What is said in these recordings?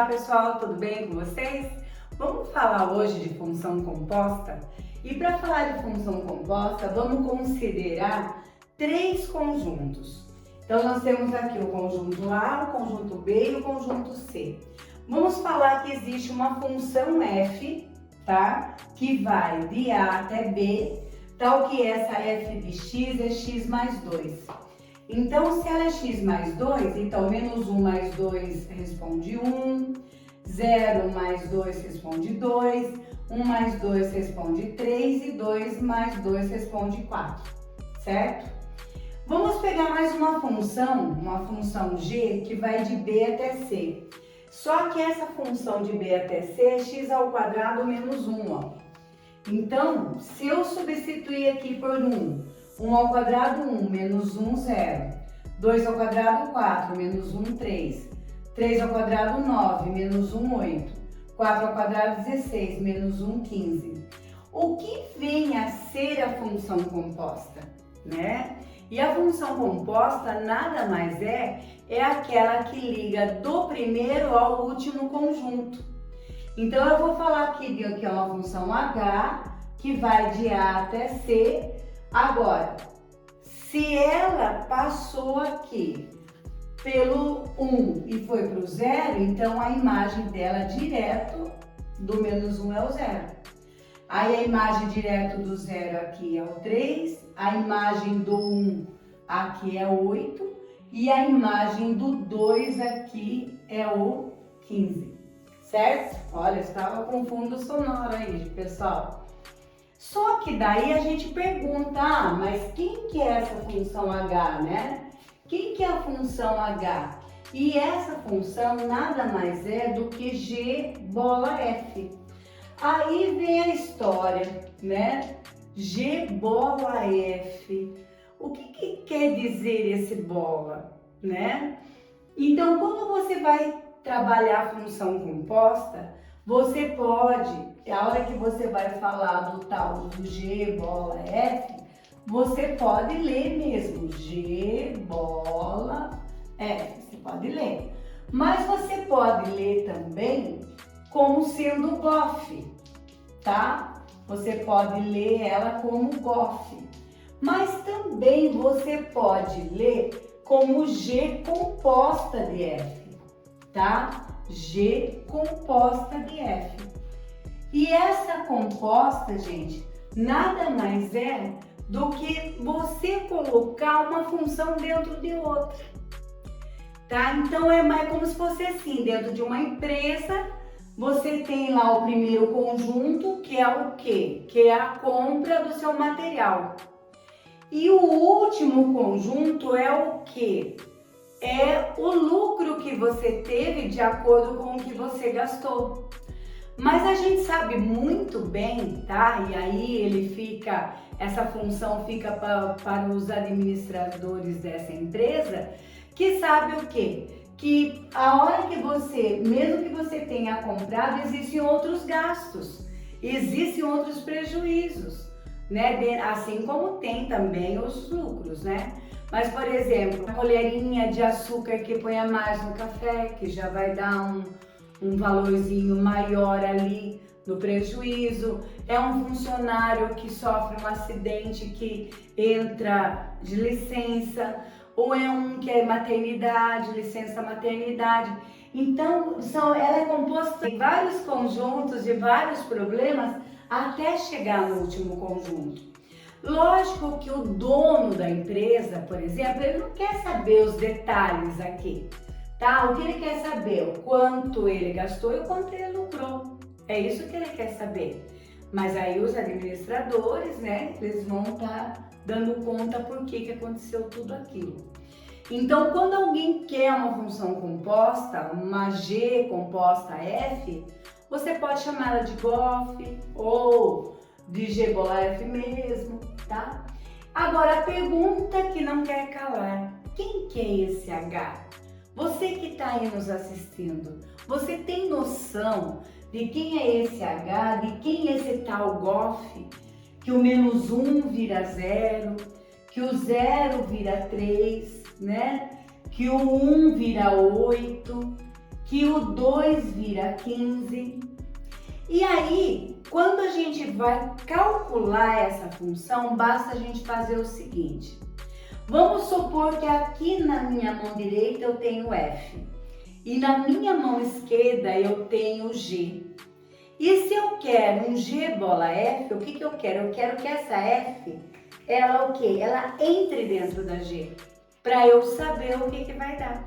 Olá pessoal, tudo bem com vocês? Vamos falar hoje de função composta? E para falar de função composta, vamos considerar três conjuntos. Então nós temos aqui o conjunto A, o conjunto B e o conjunto C. Vamos falar que existe uma função f, tá? Que vai de A até B, tal que essa f de x é x mais 2. Então, se ela é x mais 2, então menos 1 mais 2 responde 1, 0 mais 2 responde 2, 1 mais 2 responde 3 e 2 mais 2 responde 4, certo? Vamos pegar mais uma função g, que vai de b até c. Só que essa função de b até c é x ao quadrado menos 1, ó. Então, se eu substituir aqui por 1 ao quadrado 1, menos 1, 0. 2 ao quadrado, 4, menos 1, 3. 3 ao quadrado, 9, menos 1, 8. 4 ao quadrado, 16, menos 1, 15. O que vem a ser a função composta, né? E a função composta nada mais é aquela que liga do primeiro ao último conjunto. Então, eu vou falar aqui de que é uma função h, que vai de A até C. Agora, se ela passou aqui pelo 1 e foi para o 0, então a imagem dela direto do menos 1 é o 0. Aí a imagem direto do 0 aqui é o 3, a imagem do 1 aqui é o 8 e a imagem do 2 aqui é o 15, certo? Olha, estava com fundo sonoro aí, pessoal. Só que daí a gente pergunta, mas quem que é essa função h, né? Quem que é a função h? E essa função nada mais é do que g bola f. Aí vem a história, né? G bola f. O que quer dizer esse bola, né? Então, quando você vai trabalhar a função composta, você pode, a hora que você vai falar do tal do G bola F, você pode ler mesmo, G bola F, você pode ler. Mas você pode ler também como sendo GOF, tá? Você pode ler ela como GOF. Mas também você pode ler como G composta de F, tá? G composta de F. E essa composta, gente, nada mais é do que você colocar uma função dentro de outra, tá? Então é mais como se fosse assim, dentro de uma empresa, você tem lá o primeiro conjunto, que é o quê? Que é a compra do seu material. E o último conjunto é o quê? É o lucro que você teve de acordo com o que você gastou. Mas a gente sabe muito bem, tá? E aí essa função fica para os administradores dessa empresa, que sabe o quê? Que a hora que você, mesmo que você tenha comprado, existem outros gastos, existem outros prejuízos, né? Assim como tem também os lucros, né? Mas, por exemplo, a colherinha de açúcar que põe a mais no café, que já vai dar um valorzinho maior ali no prejuízo. É um funcionário que sofre um acidente que entra de licença, ou é um que é maternidade, licença maternidade. Então, ela é composta de vários conjuntos, de vários problemas, até chegar no último conjunto. Lógico que o dono da empresa, por exemplo, ele não quer saber os detalhes aqui, tá? O que ele quer saber? O quanto ele gastou e o quanto ele lucrou. É isso que ele quer saber. Mas aí os administradores, né, eles vão estar dando conta por que aconteceu tudo aquilo. Então, quando alguém quer uma função composta, uma G composta F, você pode chamá-la de GOF ou de G bola F mesmo, tá? Agora, a pergunta que não quer calar: quem que é esse H? Você que está aí nos assistindo, você tem noção de quem é esse H, de quem é esse tal GOF? Que o menos 1 vira 0, que o 0 vira 3, né? Que o 1 vira 8, que o 2 vira 15. E aí, quando a gente vai calcular essa função, basta a gente fazer o seguinte. Vamos supor que aqui na minha mão direita eu tenho F e na minha mão esquerda eu tenho G. E se eu quero um G bola F, o que eu quero? Eu quero que essa F, ela o quê? Ela entre dentro da G, para eu saber o que vai dar.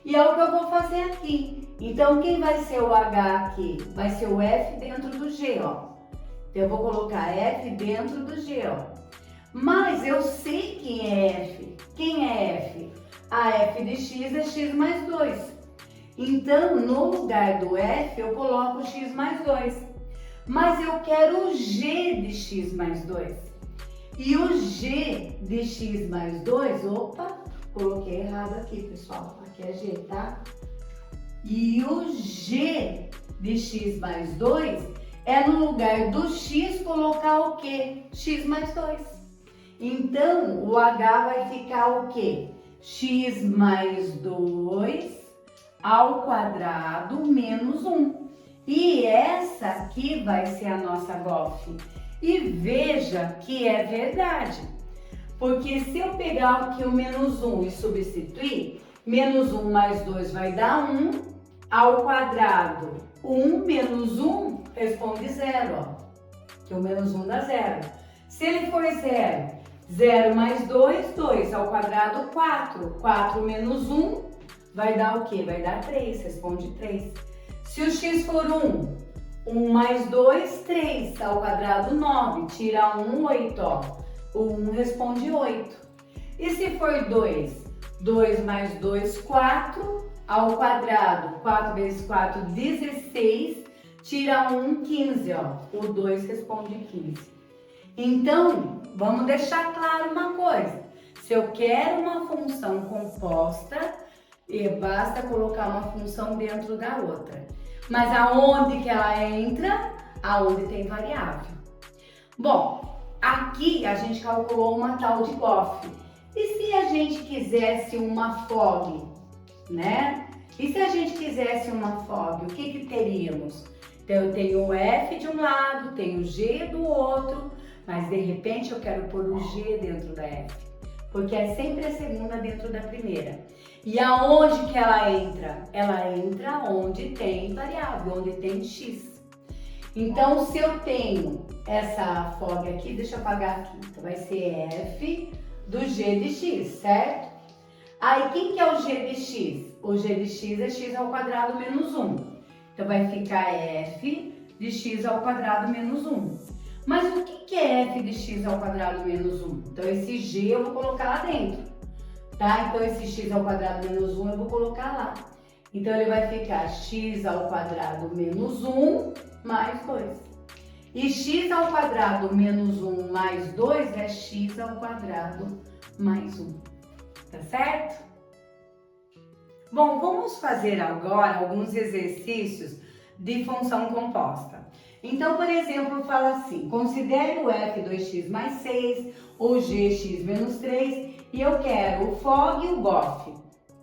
E é o que eu vou fazer aqui. Então, quem vai ser o H aqui? Vai ser o F dentro do G, ó. Então, eu vou colocar F dentro do G, ó. Mas eu sei quem é F. Quem é F? A F de X é X mais 2. Então, no lugar do F, eu coloco X mais 2. Mas eu quero o G de X mais 2. E o G de X mais 2, opa, coloquei errado aqui, pessoal. Aqui é G, tá? E o G de X mais 2 é no lugar do X colocar o quê? X mais 2. Então, o H vai ficar o quê? X mais 2 ao quadrado menos 1. E essa aqui vai ser a nossa GOF. E veja que é verdade. Porque se eu pegar aqui o menos 1 e substituir, menos 1 mais 2 vai dar 1 ao quadrado. 1 menos 1 responde 0, ó. Que o menos 1 dá 0. Se ele for 0, 0 mais 2, 2 ao quadrado, 4. 4 menos 1 vai dar o quê? Vai dar 3, responde 3. Se o x for 1, 1 mais 2, 3 ao quadrado, 9. Tira 1, 8, ó. O 1 responde 8. E se for 2? 2 mais 2, 4 ao quadrado. 4 vezes 4, 16. Tira 1, 15, ó. O 2 responde 15. Então, vamos deixar claro uma coisa. Se eu quero uma função composta, basta colocar uma função dentro da outra. Mas aonde que ela entra? Aonde tem variável. Bom, aqui a gente calculou uma tal de GOF. E se a gente quisesse uma FOG, né? E se a gente quisesse uma FOG, o que teríamos? Então, eu tenho o F de um lado, tenho o G do outro, mas de repente eu quero pôr o G dentro da F, porque é sempre a segunda dentro da primeira. E aonde que ela entra? Ela entra onde tem variável, onde tem X. Então, se eu tenho essa FOG aqui, deixa eu apagar aqui, então vai ser F do G de X, certo? Aí, quem que é o G de X? O G de X é X ao quadrado menos 1. Então, vai ficar F de X ao quadrado menos 1. Mas o que é F de X ao quadrado menos 1? Então, esse G eu vou colocar lá dentro, tá? Então, esse X ao quadrado menos 1 eu vou colocar lá. Então, ele vai ficar X ao quadrado menos 1 mais 2. E X ao quadrado menos 1 mais 2 é X ao quadrado mais 1. Tá certo? Bom, vamos fazer agora alguns exercícios de função composta. Então, por exemplo, fala assim, considere o f 2x mais 6, o gx menos 3 e eu quero o FOG e o GOF,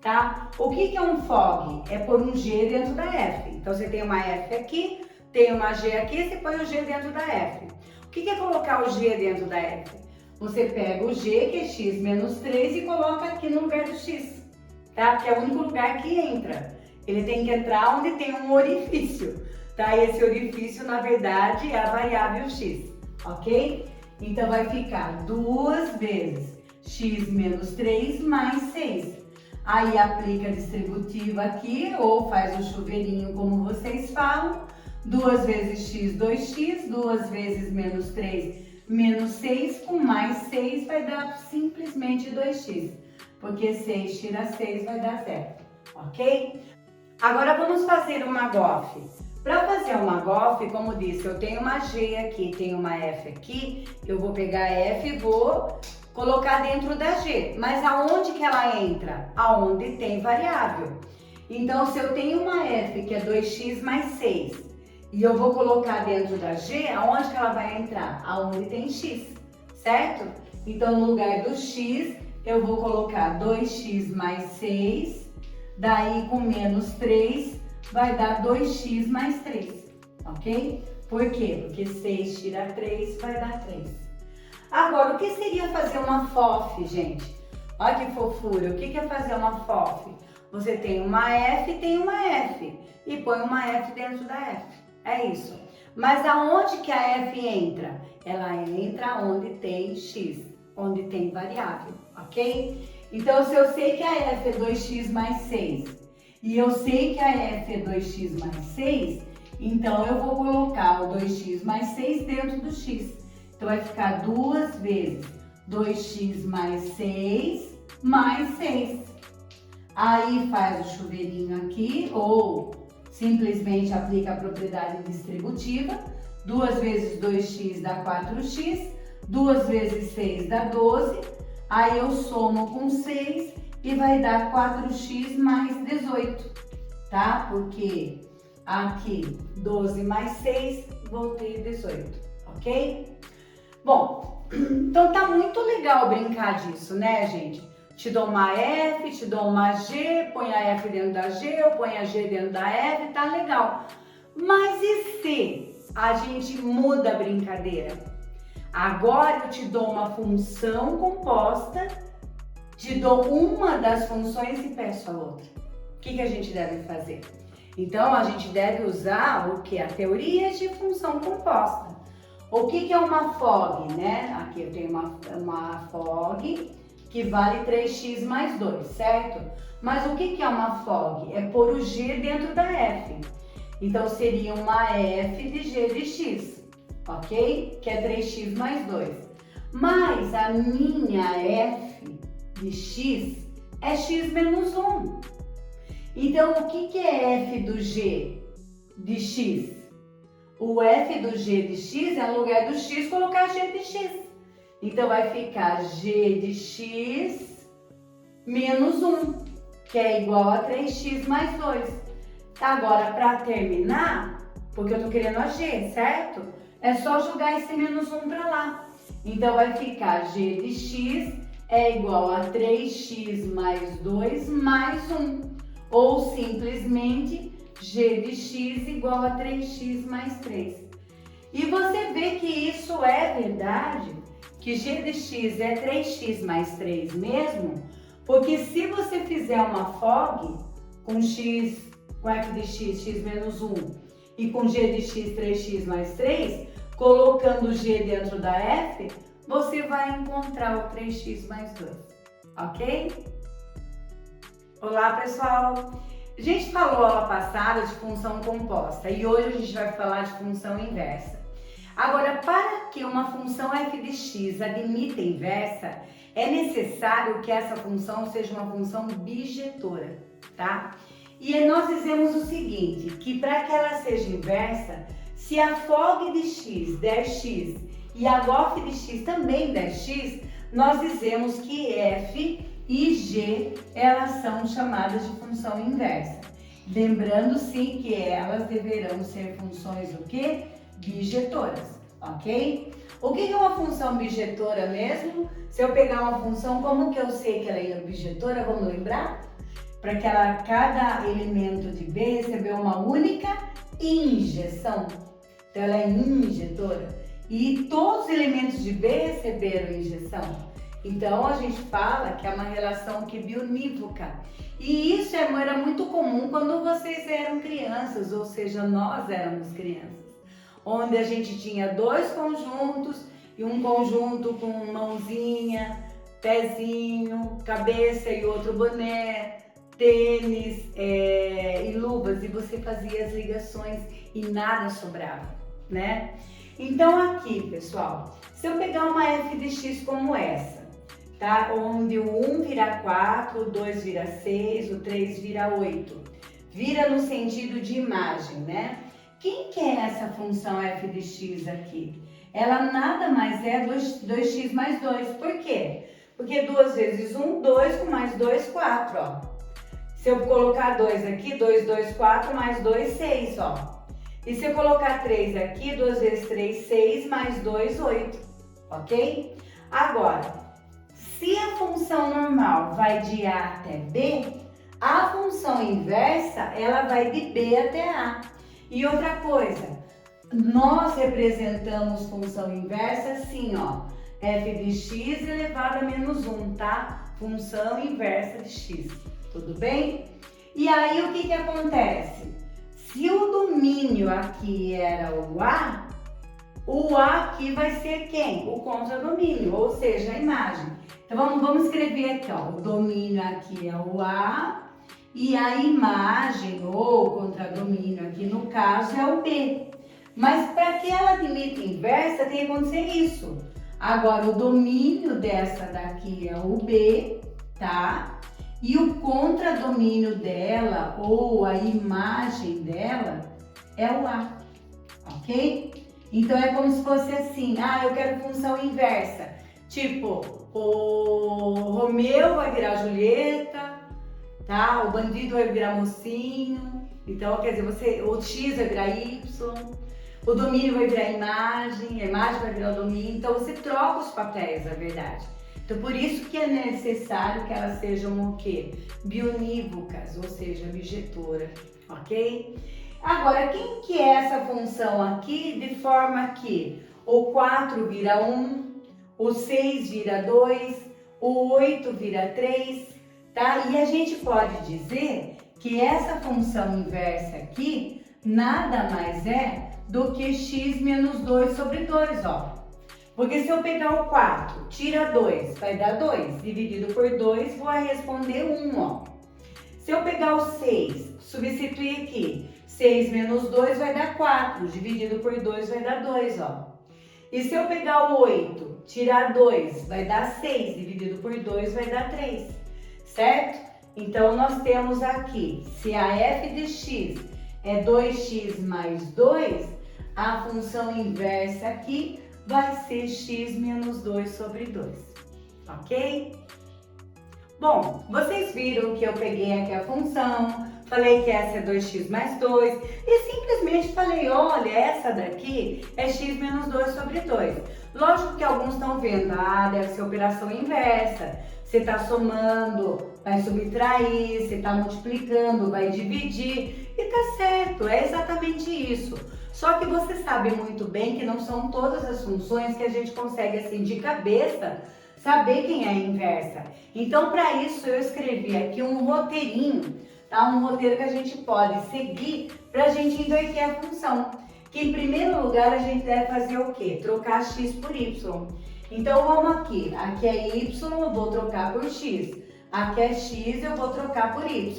tá? O que é um FOG? É pôr um g dentro da f. Então, você tem uma f aqui, tem uma g aqui, você põe o g dentro da f. O que é colocar o g dentro da f? Você pega o g, que é x menos 3, e coloca aqui no lugar do x, tá? Que é o único lugar que entra. Ele tem que entrar onde tem um orifício, tá? E esse orifício, na verdade, é a variável x, ok? Então, vai ficar 2 vezes x menos 3 mais 6. Aí, aplica a distributiva aqui, ou faz o chuveirinho, como vocês falam. 2 vezes x, 2x, 2 vezes menos 3, menos 6, com mais 6 vai dar simplesmente 2x, porque 6 tira 6 vai dar 0, ok? Agora vamos fazer uma GOF. Para fazer uma GOF, como disse, eu tenho uma G aqui, tenho uma F aqui, eu vou pegar F e vou colocar dentro da G. Mas aonde que ela entra? Aonde tem variável. Então, se eu tenho uma F que é 2x mais 6, e eu vou colocar dentro da G, aonde que ela vai entrar? Aonde tem x, certo? Então, no lugar do x, eu vou colocar 2x mais 6, daí com menos 3, vai dar 2x mais 3, ok? Por quê? Porque 6 tira 3 vai dar 3. Agora, o que seria fazer uma FOF, gente? Olha que fofura, o que é fazer uma FOF? Você tem uma F e tem uma F, e põe uma F dentro da F, é isso. Mas aonde que a F entra? Ela entra onde tem x, onde tem variável, ok? Então, se eu sei que a F é 2x mais 6, e eu sei que a F é 2x mais 6, então eu vou colocar o 2x mais 6 dentro do x. Então, vai ficar 2 vezes 2x mais 6 mais 6. Aí faz o chuveirinho aqui, ou simplesmente aplica a propriedade distributiva. 2 vezes 2x dá 4x, 2 vezes 6 dá 12. Aí eu somo com 6 e vai dar 4x mais 18, tá? Porque aqui 12 mais 6, vou ter 18, ok? Bom, então tá muito legal brincar disso, né, gente? Te dou uma F, te dou uma G, põe a F dentro da G, eu ponho a G dentro da F, tá legal. Mas e se a gente muda a brincadeira? Agora eu te dou uma função composta, te dou uma das funções e peço a outra. O que a gente deve fazer? Então, a gente deve usar o que? A teoria de função composta. O que é uma FOG, né? Aqui eu tenho uma FOG que vale 3x mais 2, certo? Mas o que é uma FOG? É pôr o G dentro da F. Então, seria uma F de G de x, ok? Que é 3x mais 2. Mas a minha F de x é x menos 1. Então, o que é F do G de x? O F do G de x é no lugar do x colocar G de x. Então, vai ficar G de x menos 1, que é igual a 3x mais 2. Agora, para terminar, porque eu tô querendo a G, certo? É só jogar esse menos 1 para lá. Então, vai ficar G de x é igual a 3x mais 2 mais 1. Ou simplesmente G de x igual a 3x mais 3. E você vê que isso é verdade, que G de x é 3x mais 3 mesmo, porque se você fizer uma FOG com x, com f de x, x menos 1, e com G de x, 3x mais 3, colocando G dentro da f, você vai encontrar o 3x mais 2, ok? Olá, pessoal! A gente falou aula passada de função composta e hoje a gente vai falar de função inversa. Agora, para que uma função f de x admita inversa, é necessário que essa função seja uma função bijetora, tá? E nós dizemos o seguinte, que para que ela seja inversa, se a FOG de x der x e a GOF de x também der x, nós dizemos que f e g, elas são chamadas de função inversa. Lembrando, sim, que elas deverão ser funções o quê? Bijetoras, ok? O que é uma função bijetora mesmo? Se eu pegar uma função, como que eu sei que ela é bijetora? Vamos lembrar? Para que cada elemento de B recebeu uma única injeção. Então, ela é injetora. E todos os elementos de B receberam injeção. Então, a gente fala que é uma relação que é biunívoca. E isso era muito comum quando vocês eram crianças, ou seja, nós éramos crianças. Onde a gente tinha dois conjuntos e um conjunto com mãozinha, pezinho, cabeça e outro boné, tênis e luvas. E você fazia as ligações e nada sobrava, né? Então, aqui, pessoal, se eu pegar uma f de x como essa, tá? Onde o 1 vira 4, o 2 vira 6, o 3 vira 8. Vira no sentido de imagem, né? Quem que é essa função f de x aqui? Ela nada mais é 2x mais 2. Por quê? Porque 2 vezes 1, 2, com mais 2, 4, ó. Se eu colocar 2 aqui, 2, 2, 4, mais 2, 6, ó. E se eu colocar 3 aqui, 2 vezes 3, 6, mais 2, 8, ok? Agora, se a função normal vai de A até B, A função inversa, ela vai de B até A. E outra coisa, nós representamos função inversa assim, ó, f de x elevado a menos 1, tá? Função inversa de x, tudo bem? E aí, o que acontece? Se o domínio aqui era o A aqui vai ser quem? O contradomínio, ou seja, a imagem. Então, vamos escrever aqui, ó, o domínio aqui é o A e a imagem, ou contradomínio aqui no caso, é o B. Mas para que ela admita inversa, tem que acontecer isso. Agora, o domínio dessa daqui é o B, tá? E o contradomínio dela, ou a imagem dela, é o A, ok? Então, é como se fosse assim, eu quero função inversa. Tipo, o Romeu vai virar Julieta, tá? O bandido vai virar mocinho. Então, quer dizer, o X vai virar Y, o domínio vai virar imagem, a imagem vai virar o domínio. Então, você troca os papéis, na verdade. Então, por isso que é necessário que elas sejam o quê? Bionívocas, ou seja, bijetora, ok? Agora, quem que é essa função aqui de forma que o 4 vira 1, o 6 vira 2, o 8 vira 3, tá? E a gente pode dizer que essa função inversa aqui nada mais é do que x menos 2 sobre 2, ó. Porque se eu pegar o 4, tira 2, vai dar 2, dividido por 2, vou responder 1, ó. Se eu pegar o 6, substituir aqui, 6 menos 2 vai dar 4, dividido por 2 vai dar 2, ó. E se eu pegar o 8, tirar 2, vai dar 6, dividido por 2 vai dar 3, certo? Então, nós temos aqui, se a f de x é 2x mais 2, a função inversa aqui vai ser x menos 2 sobre 2, ok? Bom, vocês viram que eu peguei aqui a função, falei que essa é 2x mais 2 e simplesmente falei, olha, essa daqui é x menos 2 sobre 2. Lógico que alguns estão vendo, deve ser operação inversa. Você está somando, vai subtrair, você está multiplicando, vai dividir e tá certo, é exatamente isso. Só que você sabe muito bem que não são todas as funções que a gente consegue assim de cabeça saber quem é a inversa. Então, para isso, eu escrevi aqui um roteirinho, tá? Um roteiro que a gente pode seguir para a gente inverter a função. Que, em primeiro lugar, a gente deve fazer o quê? Trocar x por y. Então, vamos aqui. Aqui é y, eu vou trocar por x. Aqui é x, eu vou trocar por y.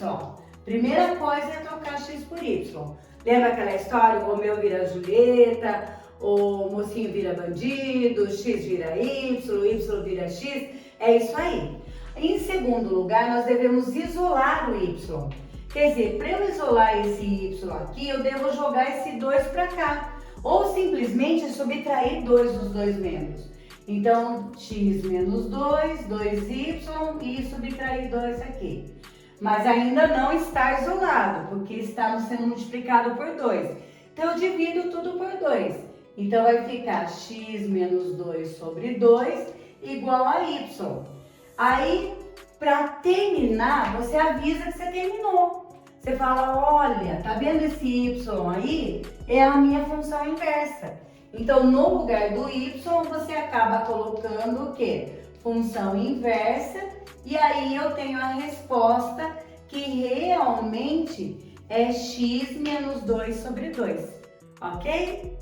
Primeira coisa é trocar x por y. Lembra aquela história? O Romeu vira Julieta, o mocinho vira bandido, x vira y vira x, é isso aí. Em segundo lugar, nós devemos isolar o y. Quer dizer, para eu isolar esse y aqui, eu devo jogar esse 2 para cá. Ou simplesmente subtrair 2 dos dois membros. Então, x menos 2, 2y e subtrair 2 aqui. Mas ainda não está isolado, porque está sendo multiplicado por 2. Então, eu divido tudo por 2. Então, vai ficar x menos 2 sobre 2 igual a y. Aí, para terminar, você avisa que você terminou. Você fala, olha, tá vendo esse y aí? É a minha função inversa. Então, no lugar do y, você acaba colocando o quê? Função inversa. E aí, eu tenho a resposta que realmente é x menos 2 sobre 2. Ok?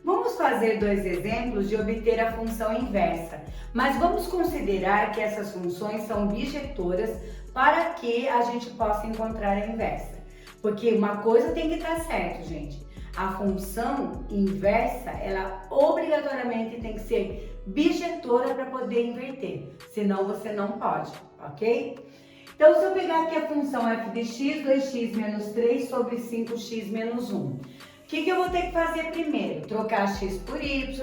Vamos fazer dois exemplos de obter a função inversa, mas vamos considerar que essas funções são bijetoras para que a gente possa encontrar a inversa. Porque uma coisa tem que estar certo, gente. A função inversa, ela obrigatoriamente tem que ser bijetora para poder inverter, senão você não pode, ok? Então, se eu pegar aqui a função f de x, 2x menos 3 sobre 5x menos 1. O que eu vou ter que fazer primeiro? Trocar x por y.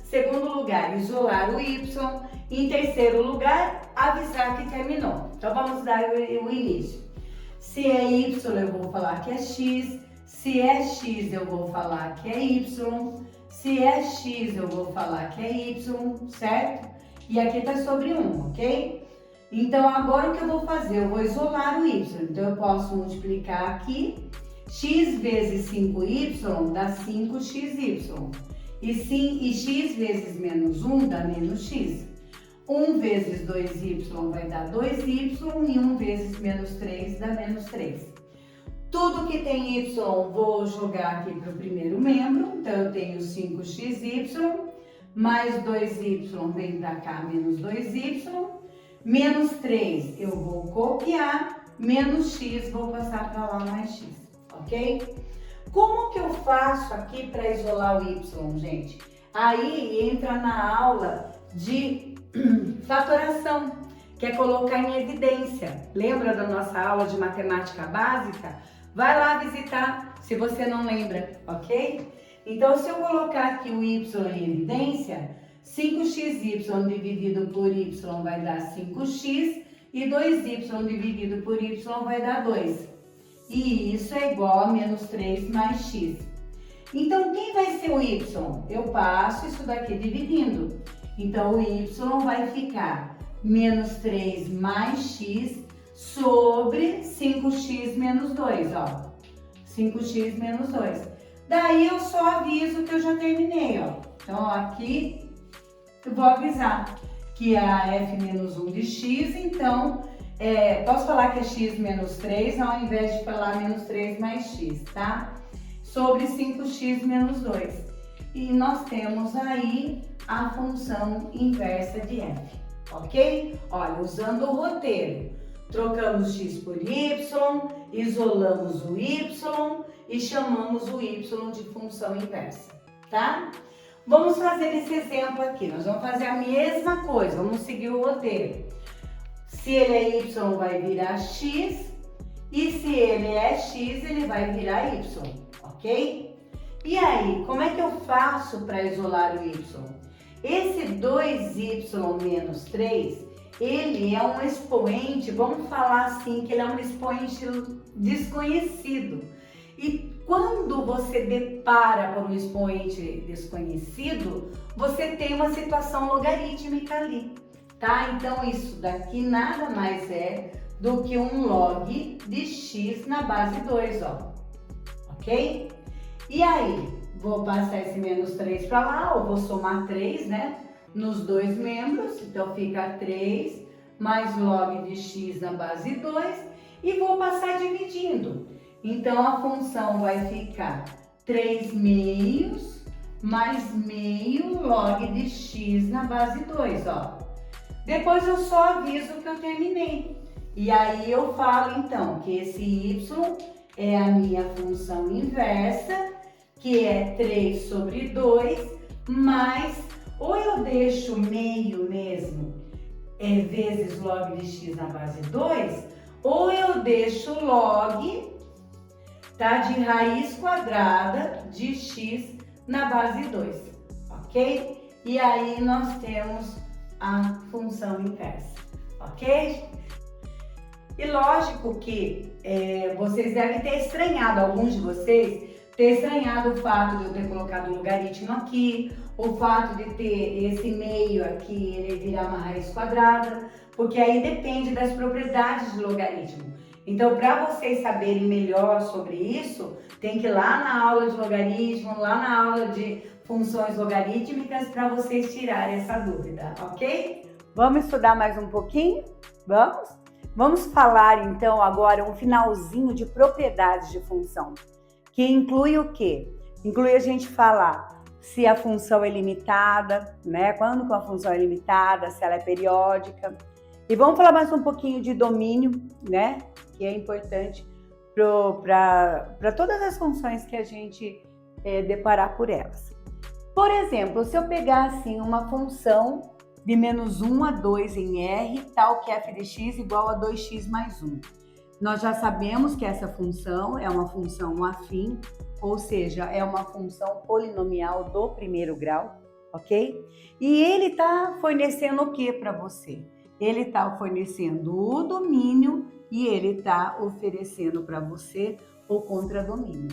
Segundo lugar, isolar o y. E em terceiro lugar, avisar que terminou. Então, vamos dar o início. Se é y, eu vou falar que é x. Se é x, eu vou falar que é y. Se é x, eu vou falar que é y, certo? E aqui está sobre 1, ok? Então, agora o que eu vou fazer? Eu vou isolar o y. Então, eu posso multiplicar aqui. X vezes 5y dá 5xy. E x vezes menos 1 dá menos x. 1 vezes 2y vai dar 2y e 1 vezes menos 3 dá menos 3. Tudo que tem y vou jogar aqui para o primeiro membro. Então, eu tenho 5xy mais 2y vem para cá, menos 2y. Menos 3 eu vou copiar, menos x vou passar para lá mais x, ok? Como que eu faço aqui para isolar o y, gente? Aí entra na aula de fatoração, que é colocar em evidência. Lembra da nossa aula de matemática básica? Vai lá visitar, se você não lembra, ok? Então, se eu colocar aqui o y em evidência, 5xy dividido por y vai dar 5x e 2y dividido por y vai dar 2. E isso é igual a menos 3 mais x. Então, quem vai ser o y? Eu passo isso daqui dividindo. Então, o y vai ficar menos 3 mais x sobre 5x menos 2, ó. 5x menos 2. Daí, eu só aviso que eu já terminei, ó. Então, ó, aqui eu vou avisar que a f-1 de x, então, posso falar que é x menos 3, ao invés de falar menos 3 mais x, tá? Sobre 5x menos 2. E nós temos aí a função inversa de f, ok? Olha, usando o roteiro, trocamos x por y, isolamos o y e chamamos o y de função inversa, tá? Vamos fazer esse exemplo aqui, nós vamos fazer a mesma coisa, vamos seguir o roteiro. Se ele é y, vai virar x, e se ele é x, ele vai virar y, ok? E aí, como é que eu faço para isolar o y? Esse 2y menos 3, ele é um expoente, vamos falar assim, que ele é um expoente desconhecido. E quando você depara com um expoente desconhecido, você tem uma situação logarítmica ali, tá? Então, isso daqui nada mais é do que um log de x na base 2, ó, ok? E aí, vou passar esse menos 3 para lá, ou vou somar 3, né, nos dois membros, então fica 3 mais log de x na base 2 e vou passar dividindo. Então, a função vai ficar 3 meios mais meio log de x na base 2, ó. Depois eu só aviso que eu terminei. E aí eu falo, então, que esse y é a minha função inversa, que é 3 sobre 2, mais, ou eu deixo meio mesmo, vezes log de x na base 2, ou eu deixo log, tá, de raiz quadrada de x na base 2, ok? E aí nós temos a função inversa, ok? E lógico que vocês devem ter estranhado, alguns de vocês, ter estranhado o fato de eu ter colocado o logaritmo aqui, o fato de ter esse meio aqui, ele virar uma raiz quadrada, porque aí depende das propriedades do logaritmo. Então, para vocês saberem melhor sobre isso, tem que ir lá na aula de logaritmo, lá na aula de funções logarítmicas, para vocês tirarem essa dúvida, ok? Vamos estudar mais um pouquinho? Vamos? Vamos falar, então, agora um finalzinho de propriedades de função, que inclui o quê? Inclui a gente falar se a função é limitada, né? Quando que uma função é limitada, se ela é periódica. E vamos falar mais um pouquinho de domínio, né? Que é importante para todas as funções que a gente deparar por elas. Por exemplo, se eu pegar assim uma função de menos 1 a 2 em R, tal que f de x igual a 2x mais 1. Nós já sabemos que essa função é uma função afim, ou seja, é uma função polinomial do primeiro grau, ok? E ele está fornecendo o que para você? Ele está fornecendo o domínio e ele está oferecendo para você o contradomínio.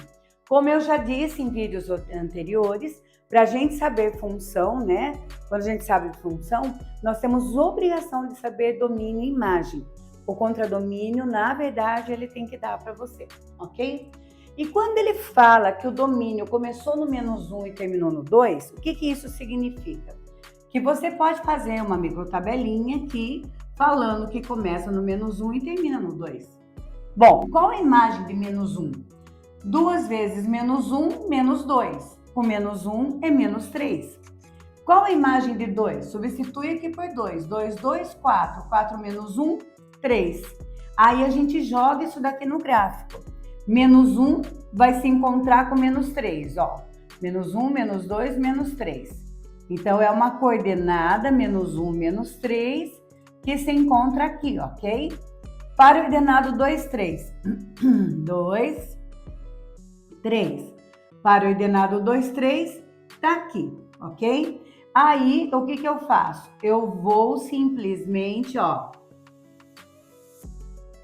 Como eu já disse em vídeos anteriores, para a gente saber função, né? Quando a gente sabe função, nós temos obrigação de saber domínio e imagem. O contradomínio, na verdade, ele tem que dar para você, ok? E quando ele fala que o domínio começou no -1 e terminou no 2, o que isso significa? Que você pode fazer uma microtabelinha aqui, falando que começa no -1 e termina no 2. Bom, qual a imagem de -1? 2 vezes -1, menos 2. Com -1 é -3. Qual a imagem de 2? Substitui aqui por 2. 2, 2, 4. 4 menos 1, 3. Aí a gente joga isso daqui no gráfico. -1 vai se encontrar com -3, ó. -1, -2, -3. Então, é uma coordenada, -1, -3, que se encontra aqui, ok? Para o ordenado 2, 3. 2, 3. Para o ordenado 2, 3, tá aqui, ok? Aí, o que eu faço? Eu vou simplesmente, ó,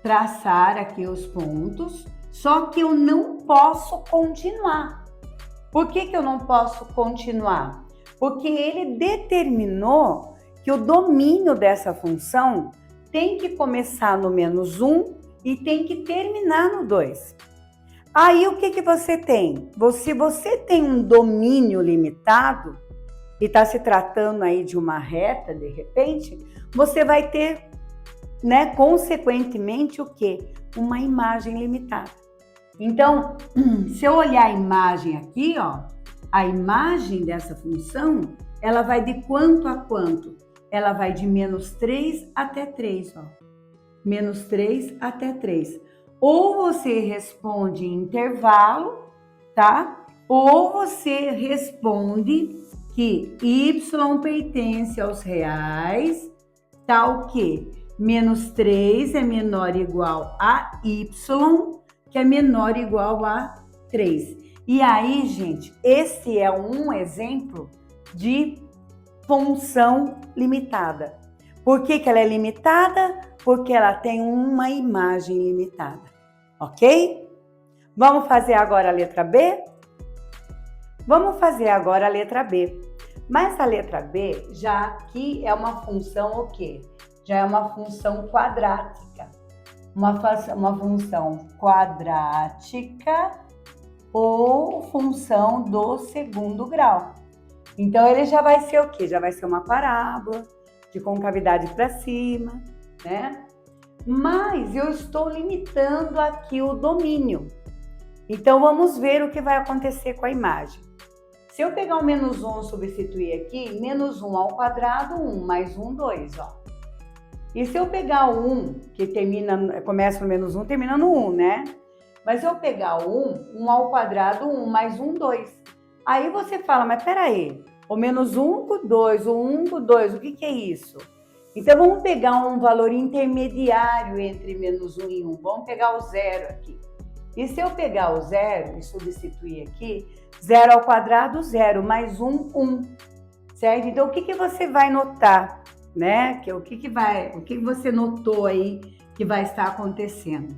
traçar aqui os pontos, só que eu não posso continuar. Por que eu não posso continuar? Porque ele determinou que o domínio dessa função tem que começar no -1 e tem que terminar no 2. Aí, o que você tem? Se você tem um domínio limitado e está se tratando aí de uma reta, de repente, você vai ter, né, consequentemente, o quê? Uma imagem limitada. Então, se eu olhar a imagem aqui, ó, a imagem dessa função, ela vai de quanto a quanto? Ela vai de -3 até 3, ó. -3 até 3. Ou você responde em intervalo, tá? Ou você responde que y pertence aos reais, tá o quê? -3 é menor ou igual a y, que é menor ou igual a 3. E aí, gente, esse é um exemplo de função limitada. Por que ela é limitada? Porque ela tem uma imagem limitada. Ok? Vamos fazer agora a letra B? Vamos fazer agora a letra B. Mas a letra B, já aqui é uma função o quê? Já é uma função quadrática. Uma função quadrática ou função do segundo grau. Então, ele já vai ser o quê? Já vai ser uma parábola de concavidade para cima, né? Mas eu estou limitando aqui o domínio. Então, vamos ver o que vai acontecer com a imagem. Se eu pegar o -1 e substituir aqui, -1 ao quadrado, 1, mais 1, 2, ó. E se eu pegar o 1, que começa no -1, termina no 1, né? Mas se eu pegar o 1 ao quadrado, 1, mais 1, 2. Aí você fala, mas peraí, o -1 com 2, o 1 com 2, o que é isso? Então, vamos pegar um valor intermediário entre -1 e 1. Vamos pegar o 0 aqui. E se eu pegar o 0 e substituir aqui, 0 ao quadrado, 0, mais 1, 1. Certo? Então, o que você vai notar, né? O que você notou aí que vai estar acontecendo?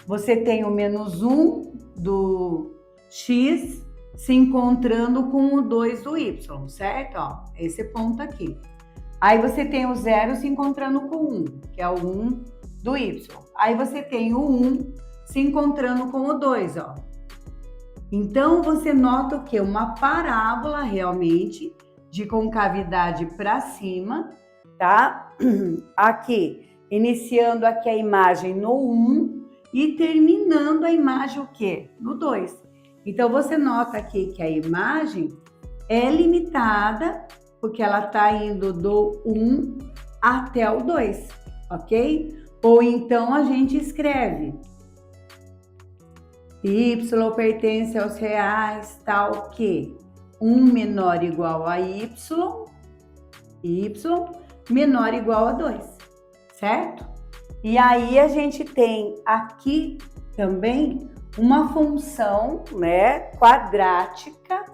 Você tem o -1 do x se encontrando com o 2 do y, certo? Ó, esse ponto aqui. Aí você tem o 0 se encontrando com o 1, que é o 1 do y. Aí você tem o 1 se encontrando com o 2, ó. Então, você nota o quê? Uma parábola realmente de concavidade para cima, tá? Aqui, iniciando aqui a imagem no 1 e terminando a imagem o quê? No 2. Então, você nota aqui que a imagem é limitada, porque ela está indo do 1 até o 2, ok? Ou então a gente escreve y pertence aos reais, tal que 1 menor ou igual a y menor ou igual a 2, certo? E aí a gente tem aqui também uma função, né, quadrática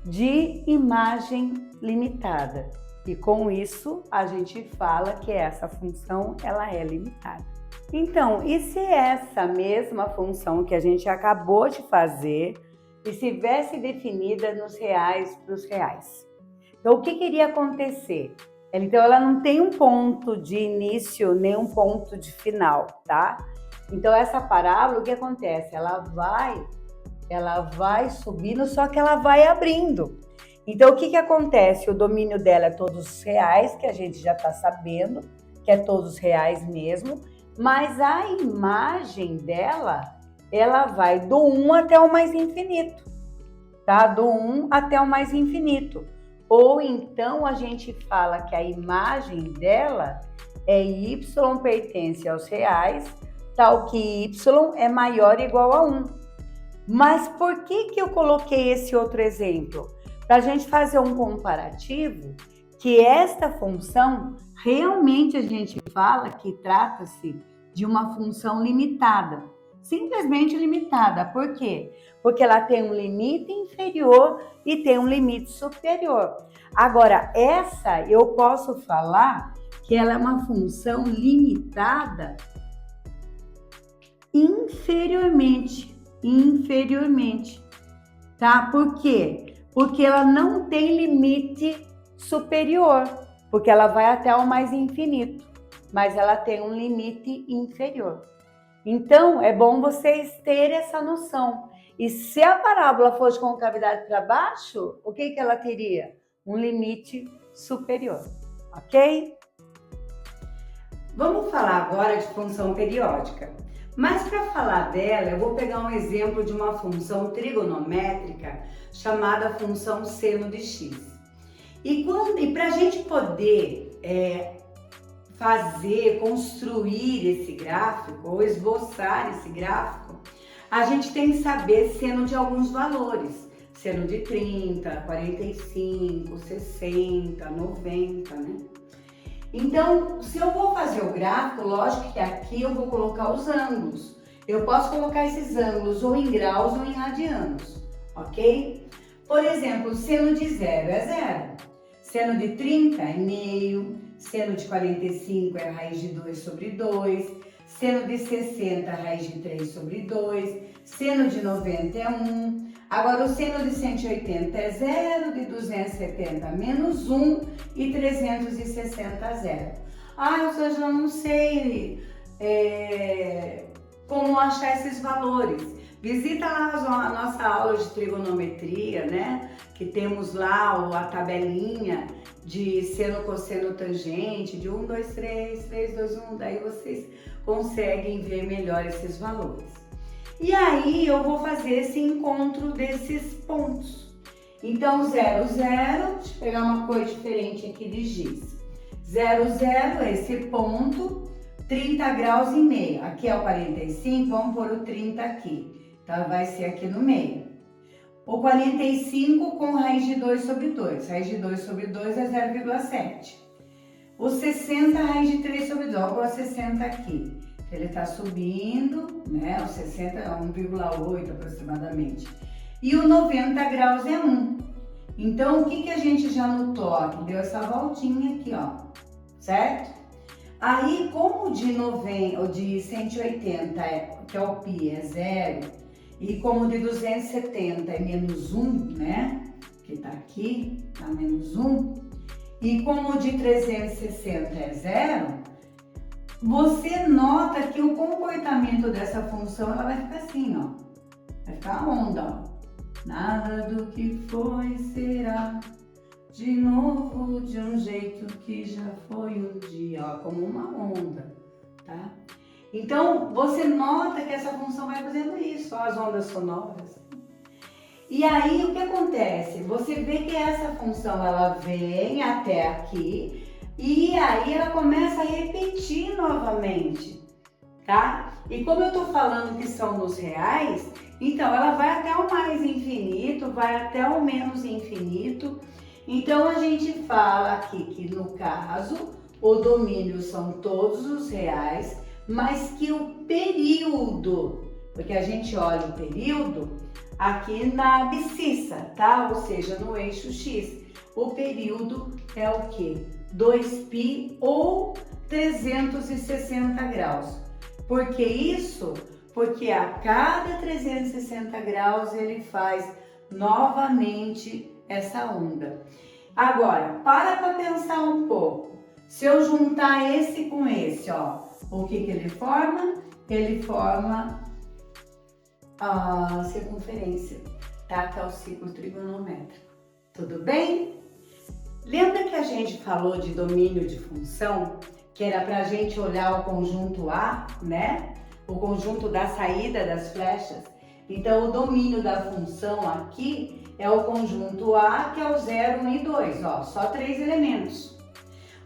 de imagem limitada. E com isso a gente fala que essa função ela é limitada. Então, e se essa mesma função que a gente acabou de fazer, estivesse definida nos reais para os reais. Então, o que iria acontecer? Então, ela não tem um ponto de início nem um ponto de final, tá? Então, essa parábola, o que acontece? Ela vai subindo, só que ela vai abrindo. Então, o que acontece? O domínio dela é todos os reais, que a gente já está sabendo, que é todos os reais mesmo, mas a imagem dela, ela vai do 1 até o mais infinito, tá? Do 1 até o mais infinito. Ou então a gente fala que a imagem dela é y pertence aos reais, tal que y é maior ou igual a 1. Mas por que eu coloquei esse outro exemplo? Para a gente fazer um comparativo, que esta função, realmente a gente fala que trata-se de uma função limitada. Simplesmente limitada. Por quê? Porque ela tem um limite inferior e tem um limite superior. Agora, essa eu posso falar que ela é uma função limitada inferiormente, tá? Por quê? Porque ela não tem limite superior, porque ela vai até o mais infinito, mas ela tem um limite inferior. Então, é bom vocês terem essa noção. E se a parábola fosse com cavidade para baixo, o que ela teria? Um limite superior, ok? Vamos falar agora de função periódica. Mas para falar dela, eu vou pegar um exemplo de uma função trigonométrica chamada função seno de x. E para a gente poder construir esse gráfico ou esboçar esse gráfico, a gente tem que saber seno de alguns valores. Seno de 30, 45, 60, 90, né? Então, se eu vou fazer o gráfico, lógico que aqui eu vou colocar os ângulos. Eu posso colocar esses ângulos ou em graus ou em radianos, ok? Por exemplo, seno de 0 é 0. Seno de 30 é meio. Seno de 45 é raiz de 2 sobre 2. Seno de 60 é raiz de 3 sobre 2. Seno de 90 é 1. Agora, o seno de 180 é 0, de 270 menos 1 e 360 0. Eu já não sei como achar esses valores. Visita lá a nossa aula de trigonometria, né? Que temos lá a tabelinha de seno, cosseno, tangente, de 1, 2, 3, 3, 2, 1, daí vocês conseguem ver melhor esses valores. E aí eu vou fazer esse encontro desses pontos. Então, 0, 0, deixa eu pegar uma cor diferente aqui de giz. 0, 0 é esse ponto, 30 graus e meio. Aqui é o 45, vamos pôr o 30 aqui. Então, vai ser aqui no meio. O 45 com raiz de 2 sobre 2. Raiz de 2 sobre 2 é 0,7. O 60, raiz de 3 sobre 2. Vou pôr 60 aqui. Ele está subindo, né? O 60 é 1,8 aproximadamente. E o 90 graus é 1. Então, o que a gente já notou aqui? Deu essa voltinha aqui, ó. Certo? Aí, como o de 180, que é o π, é 0, e como o de 270 é menos 1, né? Que tá aqui, tá menos 1. E como o de 360 é 0, você nota que o comportamento dessa função ela vai ficar assim, ó. Vai ficar a onda, ó. Nada do que foi será de novo de um jeito que já foi um dia, ó, como uma onda, tá? Então, você nota que essa função vai fazendo isso, ó, as ondas sonoras. E aí, o que acontece? Você vê que essa função, ela vem até aqui, e aí ela começa a repetir novamente, tá? E como eu tô falando que são nos reais, então ela vai até o mais infinito, vai até o menos infinito. Então a gente fala aqui que no caso o domínio são todos os reais, mas que o período, porque a gente olha o período aqui na abscissa, tá? Ou seja, no eixo X. O período é o quê? 2π ou 360 graus. Por que isso? Porque a cada 360 graus ele faz novamente essa onda. Agora, para pensar um pouco. Se eu juntar esse com esse, ó, o que ele forma? Ele forma a circunferência, tá? Que é o ciclo trigonométrico. Tudo bem? Lembra que a gente falou de domínio de função? Que era para a gente olhar o conjunto A, né? O conjunto da saída das flechas. Então, o domínio da função aqui é o conjunto A, que é o 0, 1 e 2, ó, só 3 elementos.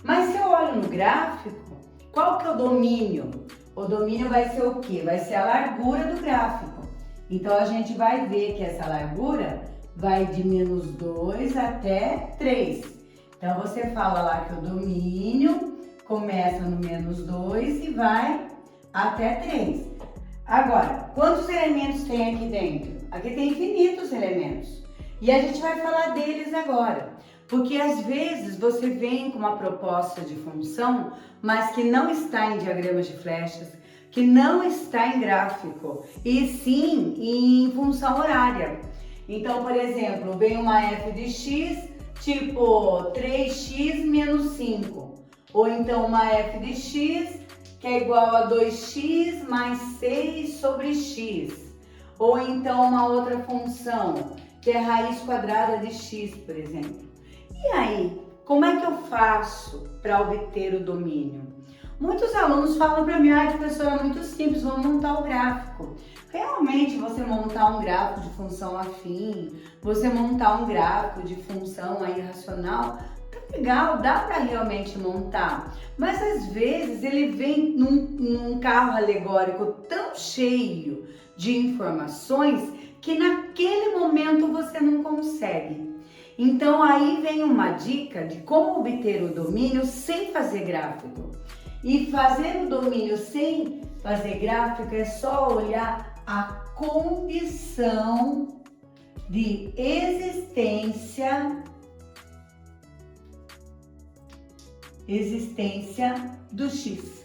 Mas se eu olho no gráfico, qual que é o domínio? O domínio vai ser o quê? Vai ser a largura do gráfico. Então, a gente vai ver que essa largura vai de menos 2 até 3. Então, você fala lá que o domínio começa no menos 2 e vai até 3. Agora, quantos elementos tem aqui dentro? Aqui tem infinitos elementos. E a gente vai falar deles agora. Porque às vezes você vem com uma proposta de função, mas que não está em diagramas de flechas, que não está em gráfico, e sim em função horária. Então, por exemplo, vem uma f de x, tipo 3x menos 5. Ou então uma f de x, que é igual a 2x mais 6 sobre x. Ou então uma outra função, que é raiz quadrada de x, por exemplo. E aí, como é que eu faço para obter o domínio? Muitos alunos falam para mim, professora, é muito simples, vamos montar o gráfico. Realmente, você montar um gráfico de função afim, você montar um gráfico de função aí racional, tá legal, dá para realmente montar. Mas às vezes ele vem num carro alegórico tão cheio de informações que naquele momento você não consegue. Então aí vem uma dica de como obter o domínio sem fazer gráfico. E fazer o domínio sem fazer gráfico é só olhar a condição de existência do x.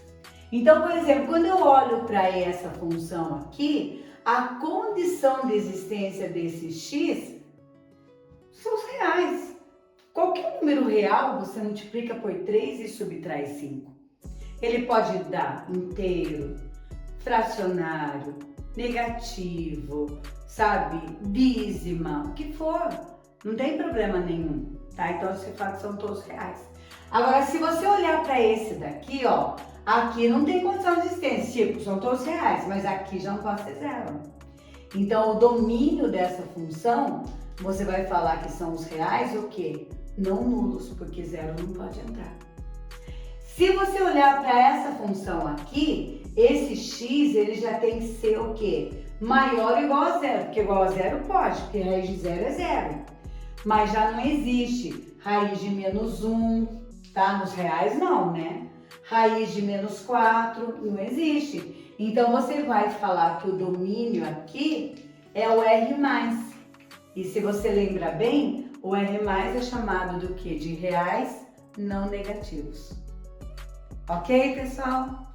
Então, por exemplo, quando eu olho para essa função aqui, a condição de existência desse x são os reais. Qualquer número real você multiplica por 3 e subtrai 5. Ele pode dar inteiro, fracionário, negativo, sabe, dízima, o que for. Não tem problema nenhum, tá? Então, você fala que são todos reais. Agora, se você olhar para esse daqui, ó, aqui não tem condição de existência, tipo, são todos reais, mas aqui já não pode ser zero. Então, o domínio dessa função, você vai falar que são os reais o quê? Não nulos, porque zero não pode entrar. Se você olhar para essa função aqui, esse x ele já tem que ser o quê? Maior ou igual a zero, porque igual a zero pode, porque raiz de zero é zero. Mas já não existe raiz de menos 1, tá? Nos reais não, né? Raiz de menos 4 não existe. Então você vai falar que o domínio aqui é o R+. E se você lembra bem, o R+ é chamado do quê? De reais não negativos. Ok, pessoal?